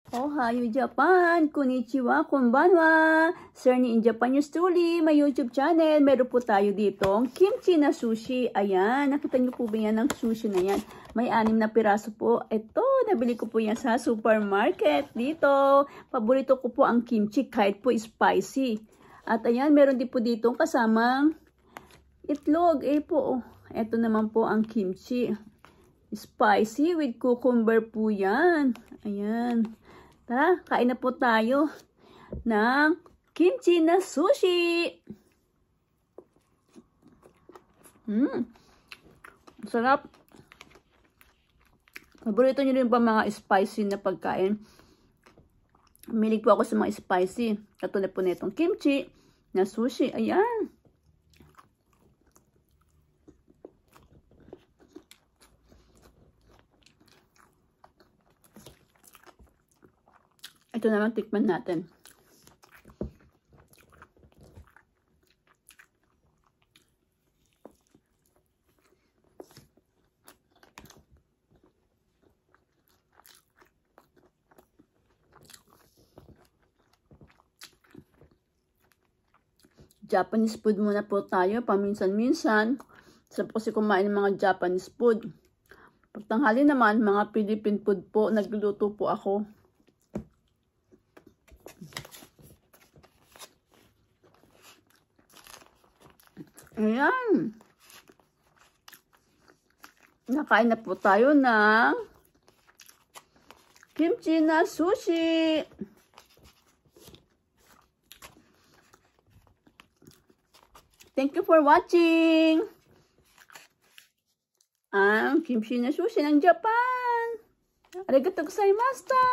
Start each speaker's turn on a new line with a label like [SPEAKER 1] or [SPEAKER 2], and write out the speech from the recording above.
[SPEAKER 1] Ohayo Japan, konnichiwa, konbanwa. Sir ni in Japan News Truly, may YouTube channel. Meron po tayo ditong kimchi na sushi. Ayan, nakita niyo po ba yan ng sushi na yan? May 6 na piraso po. Ito, nabili ko po yan sa supermarket dito. Paborito ko po ang kimchi kahit po spicy. At ayan, meron din po ditong kasamang itlog. Po, ito naman po ang kimchi. Spicy with cucumber po yan. Ayan. Tara, kain na po tayo ng kimchi na sushi. Sarap. Paborito nyo rin ba mga spicy na pagkain? Milig po ako sa mga spicy. Katulad po nitong kimchi na sushi. Ayan. Ito naman, tikman natin. Japanese food muna po tayo, paminsan-minsan. Sarap kasi kumain ng mga Japanese food. Pagtanghali naman, mga Philippine food po, nagluluto po ako. Ayan. Nakain na po tayo ng kimchi na sushi. Thank you for watching. Ang kimchi na sushi ng Japan. Arigatou gozaimashita.